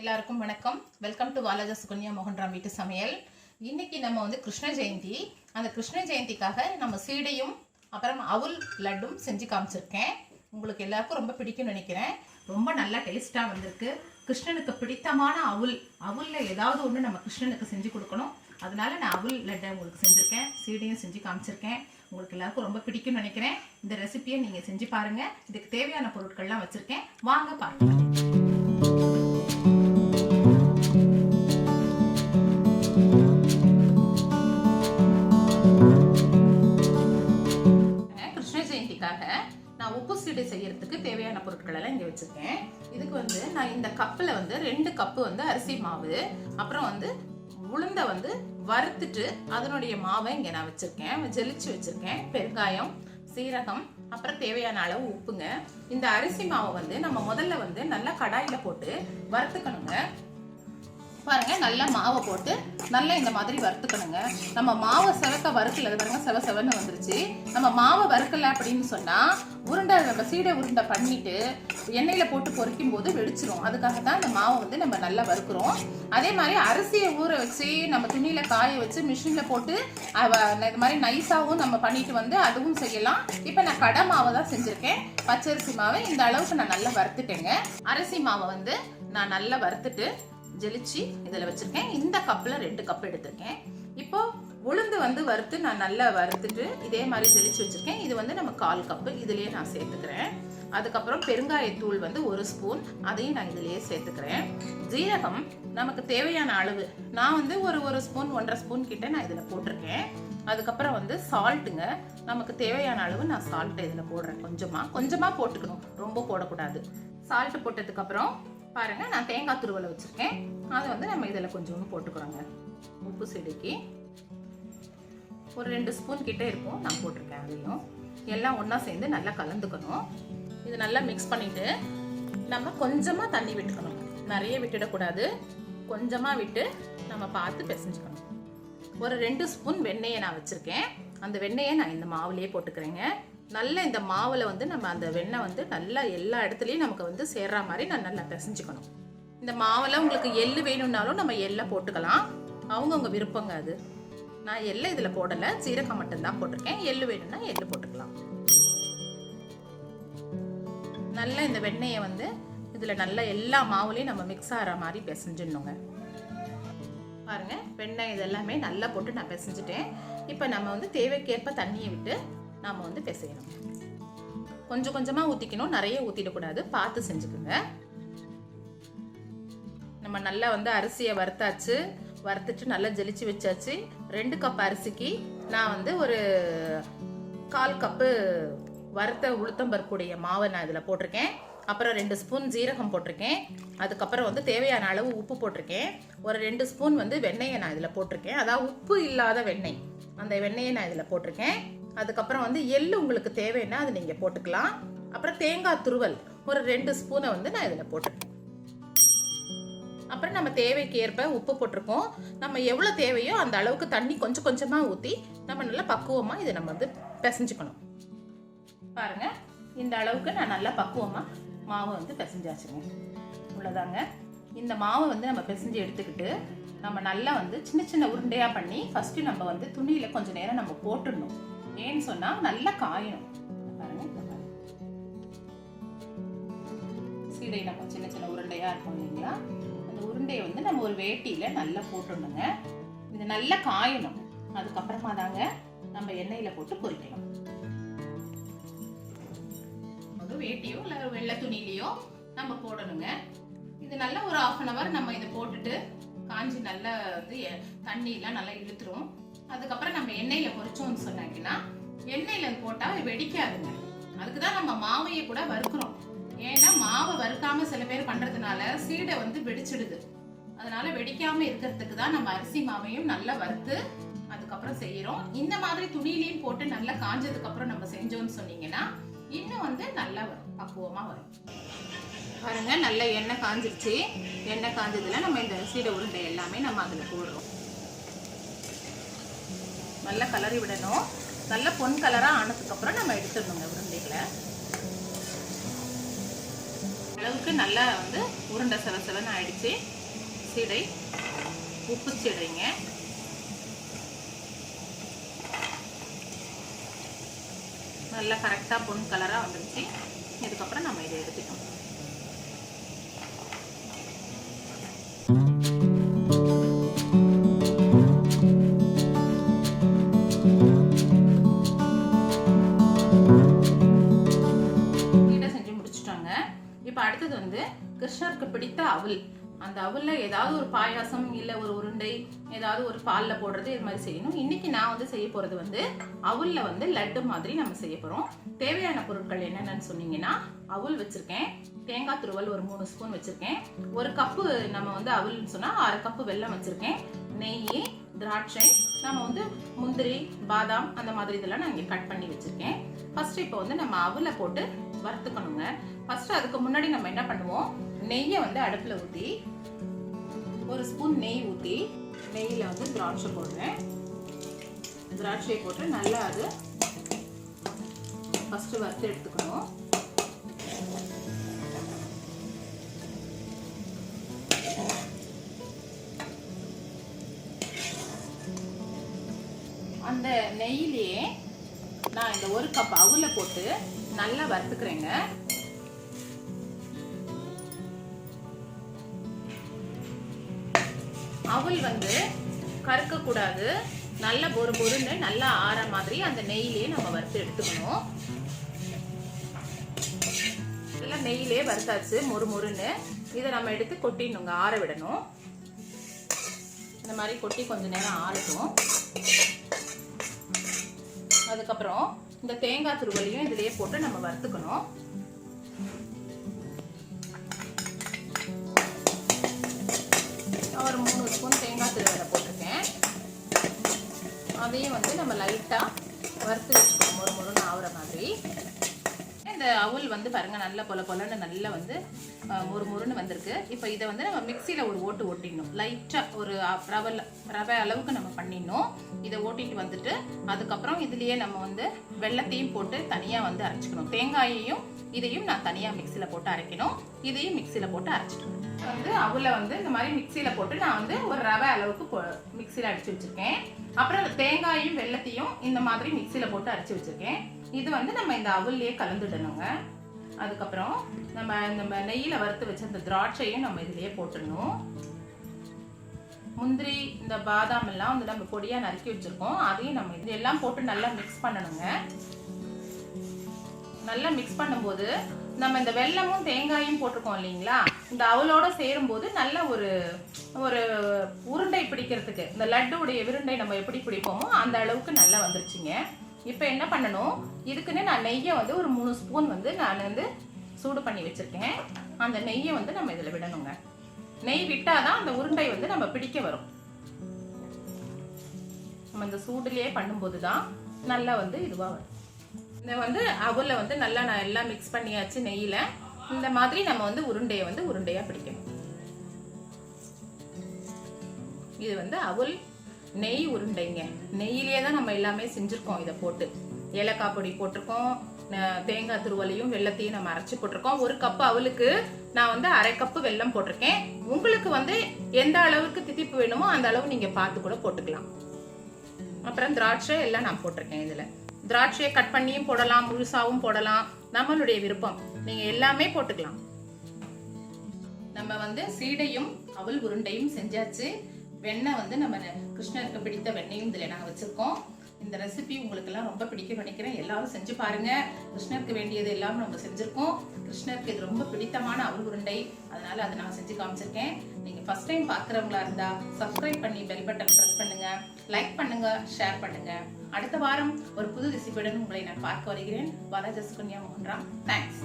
எல்லாருக்கும் வணக்கம். Welcome to Walajah Sukanya Mohanram வீட்டு சமையல். இன்னைக்கு நம்ம வந்து கிருஷ்ண ஜெயந்தி. அந்த கிருஷ்ண ஜெயந்திக்காக நம்ம சீடையும் அப்புறம் அவுல் லட்டும் செஞ்சு காமிச்சிருக்கேன். உங்களுக்கு எல்லாருக்கும் ரொம்ப பிடிக்கும்னு நினைக்கிறேன். ரொம்ப நல்லா டேஸ்ட்டாக வந்திருக்கு. கிருஷ்ணனுக்கு பிடித்தமான அவுலில் ஏதாவது ஒன்று நம்ம கிருஷ்ணனுக்கு செஞ்சு கொடுக்கணும். அதனால நான் அவுல் லட்டை உங்களுக்கு செஞ்சுருக்கேன், சீடையும் செஞ்சு காமிச்சிருக்கேன். உங்களுக்கு எல்லாருக்கும் ரொம்ப பிடிக்கும்னு நினைக்கிறேன். இந்த ரெசிபியை நீங்கள் செஞ்சு பாருங்கள். இதுக்கு தேவையான பொருட்கள்லாம் வச்சுருக்கேன், வாங்க பாருங்கள். நான் உப்பு சீடை செய்யறதுக்கு தேவையான பொருட்கள் எல்லாம் இங்கே வச்சிருக்கேன். இதுக்கு வந்து நான் இந்த கப்பில் வந்து 2 கப்பு வந்து அரிசி மாவு, அப்புறம் வந்து உளுந்தை வந்து வறுத்துட்டு அதனுடைய மாவை இங்கே நான் வச்சிருக்கேன், ஜெலிச்சு வச்சிருக்கேன். பெருங்காயம், சீரகம், அப்புறம் தேவையான அளவு உப்புங்க. இந்த அரிசி மாவை வந்து நம்ம முதல்ல வந்து நல்லா கடாயில் போட்டு வறுத்துக்கணுங்க. பாருங்க, நல்லா மாவை போட்டு நல்லா இந்த மாதிரி வறுத்துக்கணுங்க. நம்ம மாவை செவக்க வறுக்கல, பாருங்க செவ செவன்னு வந்துருச்சு. நம்ம மாவை வறுக்கல அப்படின்னு சொன்னா உருண்டை, நம்ம சீடை உருண்டை பண்ணிட்டு எண்ணெயில போட்டு பொரிக்கும் போது வெடிச்சிரும். அதுக்காக தான் இந்த மாவை வந்து நம்ம நல்லா வறுக்கிறோம். அதே மாதிரி அரிசியை ஊற வச்சு நம்ம துணியில காய வச்சு மிஷின்ல போட்டு இது மாதிரி நைஸாவும் நம்ம பண்ணிட்டு வந்து அதுவும் செய்யலாம். இப்போ நான் கடை மாவை தான் செஞ்சிருக்கேன், பச்சரிசி மாவை. இந்த அளவுக்கு நான் நல்லா வறுத்துட்டேங்க. அரிசி மாவை வந்து நான் நல்லா வறுத்துட்டு ஜெலிச்சு இதில் வச்சிருக்கேன். இந்த கப்பில் 2 கப் எடுத்திருக்கேன். இப்போ உளுந்து வந்து வறுத்து நான் நல்லா வறுத்துட்டு இதே மாதிரி ஜெலிச்சு வச்சிருக்கேன். இது வந்து நம்ம 1/4 கப்பு இதுலேயே நான் சேர்த்துக்கிறேன். அதுக்கப்புறம் பெருங்காயத்தூள் வந்து 1 ஸ்பூன், அதையும் நான் இதுலேயே சேர்த்துக்கிறேன். ஜீரகம் நமக்கு தேவையான அளவு, நான் வந்து ஒரு ஸ்பூன் 1.5 ஸ்பூன் கிட்ட நான் இதில் போட்டிருக்கேன். அதுக்கப்புறம் வந்து சால்ட்டுங்க, நமக்கு தேவையான அளவு நான் சால்ட்டை இதில் போடுறேன். கொஞ்சமாக போட்டுக்கணும், ரொம்ப போடக்கூடாது. சால்ட்டு போட்டதுக்கப்புறம் பாருங்க, நான் தேங்காய் துருவலை வச்சிருக்கேன், அதை வந்து நம்ம இதில் கொஞ்சம் போட்டுக்கிறோங்க. உப்பு சீடைக்கு ஒரு 2 ஸ்பூன் கிட்டே இருக்கும், நான் போட்டிருக்கேன். அதையும் எல்லாம் ஒன்றா சேர்ந்து நல்லா கலந்துக்கணும். இது நல்லா மிக்ஸ் பண்ணிட்டு நம்ம கொஞ்சமாக தண்ணி விட்டுக்கணும், நிறைய விட்டுடக்கூடாது. கொஞ்சமாக விட்டு நம்ம பார்த்து பிசைஞ்சுக்கணும். ஒரு 2 ஸ்பூன் வெண்ணெயை நான் வச்சுருக்கேன். அந்த வெண்ணெயை நான் இந்த மாவுலேயே போட்டுக்கிறேங்க. நல்ல இந்த மாவில் வந்து நம்ம அந்த வெண்ணெய் வந்து நல்லா எல்லா இடத்துலையும் நமக்கு வந்து சேர்ற மாதிரி நான் நல்லா பிசைஞ்சுக்கணும். இந்த மாவில் உங்களுக்கு எள்ளு வேணும்னாலும் நம்ம எள்ளை போட்டுக்கலாம், அவங்கவுங்க விருப்பங்க அது. நான் எள்ளை இதில் போடலை, சீரகம் மட்டும்தான் போட்டிருக்கேன். எள்ளு வேணும்னா எள்ளு போட்டுக்கலாம். நல்லா இந்த வெண்ணெயை வந்து இதில் நல்லா எல்லா மாவுலையும் நம்ம மிக்ஸ் ஆகிற மாதிரி பிசைஞ்சிடணுங்க. பாருங்க, வெண்ணெய் இதெல்லாமே நல்லா போட்டு நான் பிசைஞ்சிட்டேன். இப்போ நம்ம வந்து தேவைக்கேற்ப தண்ணியை விட்டு நாம் வந்து பிசையணும். கொஞ்சம் கொஞ்சமாக ஊற்றிக்கணும், நிறைய ஊற்றிடக்கூடாது, பார்த்து செஞ்சுக்கோங்க. நம்ம நல்லா வந்து அரிசியை வறுத்துட்டு நல்லா ஜெலிச்சு வச்சாச்சு. 2 கப் அரிசிக்கு நான் வந்து ஒரு 1/4 கப்பு வறுத்த உளுத்தம்பருப்புடைய மாவை நான் இதில் போட்டிருக்கேன். அப்புறம் 2 ஸ்பூன் ஜீரகம் போட்டிருக்கேன். அதுக்கப்புறம் வந்து தேவையான அளவு உப்பு போட்டிருக்கேன். ஒரு 2 ஸ்பூன் வந்து வெண்ணெயை நான் இதில் போட்டிருக்கேன், அதாவது உப்பு இல்லாத வெண்ணெய், அந்த வெண்ணெயை நான் இதில் போட்டிருக்கேன். அதுக்கப்புறம் வந்து எள்ளு உங்களுக்கு தேவைன்னா அது நீங்கள் போட்டுக்கலாம். அப்புறம் தேங்காய் துருவல் ஒரு 2 ஸ்பூனை வந்து நான் இதில் போட்டிருக்கேன். அப்புறம் நம்ம தேவைக்கு ஏற்ப உப்பு போட்டிருக்கோம். நம்ம எவ்வளோ தேவையோ அந்த அளவுக்கு தண்ணி கொஞ்சம் கொஞ்சமாக ஊற்றி நம்ம நல்லா பக்குவமாக இதை நம்ம வந்து பிசைஞ்சுக்கணும். பாருங்க, இந்த அளவுக்கு நான் நல்லா பக்குவமாக மாவை வந்து பிசைஞ்சாச்சுங்க. உள்ளதாங்க, இந்த மாவை வந்து நம்ம பிசைஞ்சு எடுத்துக்கிட்டு நம்ம நல்லா வந்து சின்ன சின்ன உருண்டையாக பண்ணி ஃபஸ்ட்டு நம்ம வந்து துணியில் கொஞ்சம் நேரம் நம்ம போட்டுடணும். ஏன்னு சொன்னால் நல்லா காயணும். பாருங்க, சீடை நம்ம சின்ன சின்ன உருண்டையாக இருக்கும் இல்லைங்களா, அந்த உருண்டையை வந்து நம்ம ஒரு வேட்டியில் நல்லா போட்டுடணுங்க. இது நல்லா காயணும். அதுக்கப்புறமா தாங்க நம்ம எண்ணெயில் போட்டு பொரிக்கணும். ஒரு வேட்டியோ இல்லை வெள்ளை துணியிலையோ நம்ம போடணுங்க. இது நல்லா ஒரு 1/2 hour நம்ம இதை போட்டுட்டு காஞ்சி நல்லா வந்து தண்ணியெல்லாம் நல்லா இழுத்துரும். அதுக்கப்புறம் நம்ம எண்ணெயில் பொரிச்சோம்னு சொன்னாங்கன்னா எண்ணெயில் போட்டால் வெடிக்காதுங்க. அதுக்கு தான் நம்ம மாவையை கூட வறுக்கிறோம். ஏன்னா மாவை வறுக்காம சில பேர் பண்ணுறதுனால சீடை வந்து வெடிச்சிடுது. அதனால வெடிக்காமல் இருக்கிறதுக்கு தான் நம்ம அரிசி மாவையும் நல்லா வறுத்து அதுக்கப்புறம் செய்கிறோம். இந்த மாதிரி துணியிலையும் போட்டு நல்லா காஞ்சதுக்கப்புறம் நம்ம செஞ்சோம்னு சொன்னீங்கன்னா இன்னும் வந்து நல்லா வரும், பக்குவமாக வரும். பாருங்க, நல்ல எண்ணெய் காஞ்சிருச்சு. எண்ணெய் காஞ்சதுல நம்ம இந்த சீடை உருண்டை எல்லாமே நம்ம அதில் போடுறோம். நல்லா கலரி விடணும். நல்ல பொன் கலராக ஆனதுக்கப்புறம் நம்ம எடுத்துடணுங்க உருண்டைகளை. அளவுக்கு நல்லா வந்து உருண்டை செவன்னு ஆயிடுச்சு. சீடை உப்பு சீடைங்க. நல்லா கரெக்டாக பொன் கலராக வந்துருச்சு. இதுக்கப்புறம் நம்ம இதை எடுத்துக்கணும். செஞ்சு முடிச்சுட்டாங்க. இப்போ அடுத்தது வந்து கிருஷ்ணருக்கு பிடித்த அவல். அந்த அவல்ல ஏதாவது ஒரு பாயாசம் இல்லை ஒரு உருண்டை ஏதாவது ஒரு பாலில் போடுறது இது மாதிரி செய்யணும். இன்னைக்கு நான் வந்து செய்ய போகிறது வந்து அவல்ல வந்து லட்டு மாதிரி நம்ம செய்ய போகிறோம். தேவையான பொருட்கள் என்னென்னு சொன்னீங்கன்னா, அவல் வச்சுருக்கேன், தேங்காய் துருவல் ஒரு 3 ஸ்பூன் வச்சுருக்கேன், 1 கப்பு நம்ம வந்து அவல்னு சொன்னால் 1/2 கப்பு வெல்லம் வச்சுருக்கேன், நெய், திராட்சை, நம்ம வந்து முந்திரி, பாதாம் அந்த மாதிரி இதெல்லாம் நான் இங்கே கட் பண்ணி வச்சுருக்கேன். ஃபர்ஸ்ட் இப்போ வந்து நம்ம அவலை போட்டு வறுத்துக்கணுங்க. ஃபர்ஸ்ட் அதுக்கு முன்னாடி நம்ம என்ன பண்ணுவோம், நெய்யை வந்து அடுப்பில் ஊற்றி 1 ஸ்பூன் நெய் ஊற்றி நெய்யில் வந்து திராட்சை போடுறேன். திராட்சையை போட்டு நல்லா அது ஃபர்ஸ்ட் வறுத்து எடுத்துக்கணும். அந்த நெய்யிலேயே நான் இந்த 1 கப் அவலை போட்டு நல்லா வறுத்துக்கிறேங்க. அவல் வந்து கருக்க கூடாது, நல்ல பொறுன்னு நல்லா ஆற மாதிரி அந்த நெய்யிலே நம்ம வறுத்து எடுத்துக்கணும். எல்லாம் நெய்யிலே வறுத்தாச்சு மொறுன்னு. இதை நம்ம எடுத்து கொட்டிடணுங்க, ஆற விடணும். இந்த மாதிரி கொட்டி கொஞ்ச நேரம் ஆறட்டும். அதுக்கப்புறம் இந்த தேங்காய் துருவலையும் இதுலயே போட்டு நம்ம வறுத்துக்கணும். ஒரு 3 ஸ்பூன் தேங்காய் துருவலை போட்டிருக்கேன். அதையும் வந்து நம்ம லைட்டாக வறுத்து வச்சுக்கணும் மொறுன்னு ஆகுற மாதிரி. இந்த அவல் வந்து பாருங்க நல்லா பொலன்னு நல்லா வந்து மொறுன்னு வந்திருக்கு. இப்போ இதை வந்து நம்ம மிக்சியில் ஒரு ஓட்டு ஓட்டிடணும். லைட்டாக ஒரு ரவை அளவுக்கு நம்ம பண்ணிடணும். இதை ஓட்டிட்டு வந்துட்டு அதுக்கப்புறம் இதுலேயே நம்ம வந்து வெல்லத்தையும் போட்டு தனியாக வந்து அரைச்சிக்கணும். தேங்காயையும் இதையும் நான் தனியாக மிக்சியில் போட்டு அரைக்கணும். இதையும் மிக்சியில் போட்டு அரைச்சிக்கணும். வந்து அவலை வந்து இந்த மாதிரி மிக்சியில் போட்டு நான் வந்து ஒரு ரவை அளவுக்கு மிக்சியில் அடிச்சு வச்சுருக்கேன். அப்புறம் தேங்காயும் வெல்லத்தையும் இந்த மாதிரி மிக்சியில் போட்டு அரைச்சி வச்சுருக்கேன். இது வந்து நம்ம இந்த அவல்லையே கலந்துடணுங்க. அதுக்கப்புறம் நம்ம நெய்யில் வறுத்து வச்ச இந்த திராட்சையும் நம்ம இதுலேயே போட்டுடணும். முந்திரி, இந்த பாதாம் எல்லாம் வந்து நம்ம பொடியாக நறுக்கி வச்சுருக்கோம், அதையும் நம்ம இதெல்லாம் போட்டு நல்லா மிக்ஸ் பண்ணணுங்க. நல்லா மிக்ஸ் பண்ணும்போது நம்ம இந்த வெல்லமும் தேங்காயும் போட்டிருக்கோம் இல்லைங்களா, இந்த அவலோட சேரும்போது நல்ல ஒரு உருண்டை பிடிக்கிறதுக்கு, இந்த லட்டுடைய விருண்டை நம்ம எப்படி பிடிப்போமோ அந்த அளவுக்கு நல்லா வந்துருச்சுங்க. இப்போ என்ன பண்ணணும், இதுக்குன்னு நான் நெய்யை வந்து ஒரு 3 ஸ்பூன் வந்து நான் வந்து சூடு பண்ணி வச்சுருக்கேன். அந்த நெய்யை வந்து நம்ம இதில் விடணுங்க. நெய் விட்டாதான் அந்த உருண்டை வந்து நம்ம பிடிக்க வரும். நம்ம இந்த சூடுலேயே பண்ணும்போது தான் நல்லா வந்து இதுவாக வரும். இந்த வந்து அவலை வந்து நல்லா நான் எல்லாம் மிக்ஸ் பண்ணியாச்சு நெய்யில். இந்த மாதிரி நம்ம வந்து உருண்டையை வந்து உருண்டையாக பிடிக்கணும். இது வந்து அவல் நெய் உருண்டைங்க. நெய்யிலே தான் நம்ம எல்லாமே செஞ்சுருக்கோம். இதை போட்டு ஏலக்காய் பொடி போட்டிருக்கோம், தேங்காய் துருவலையும் வெல்லத்தையும் நம்ம அரைச்சி போட்டிருக்கோம். 1 கப்பு அவலுக்கு நான் வந்து 1/2 கப்பு வெல்லம் போட்டிருக்கேன். உங்களுக்கு வந்து எந்த அளவுக்கு தித்திப்பு வேணுமோ அந்த அளவு நீங்கள் பார்த்து கூட போட்டுக்கலாம். அப்புறம் திராட்சை எல்லாம் நான் போட்டிருக்கேன். இதில் திராட்சையை கட் பண்ணியும் போடலாம், முழுசாவும் போடலாம், நம்மளுடைய விருப்பம். நீங்கள் எல்லாமே போட்டுக்கலாம். நம்ம வந்து சீடையும் அவல் உருண்டையும் செஞ்சாச்சு. வெண்ணெய் வந்து நம்ம கிருஷ்ணருக்கு பிடித்த வெண்ணையும் இதில் நாங்கள் வச்சுருக்கோம். இந்த ரெசிபி உங்களுக்கு எல்லாம் ரொம்ப பிடிக்கும் நினைக்கிறேன். எல்லாரும் செஞ்சு பாருங்க. கிருஷ்ணருக்கு வேண்டியது எல்லாமே நம்ம செஞ்சுருக்கோம். கிருஷ்ணருக்கு இது ரொம்ப பிடித்தமான அவல் உருண்டை, அதனால அதை நான் செஞ்சு காமிச்சிருக்கேன். நீங்கள் ஃபர்ஸ்ட் டைம் பார்க்குறவங்களா இருந்தால் சப்ஸ்கிரைப் பண்ணி பெல் பட்டன் ப்ரெஸ் பண்ணுங்க, லைக் பண்ணுங்க, ஷேர் பண்ணுங்க. அடுத்த வாரம் ஒரு புது ரெசிபியுடன் உங்களை நான் பார்க்க வருகிறேன். சுகன்யா மோகன்ராம். தேங்க்ஸ்.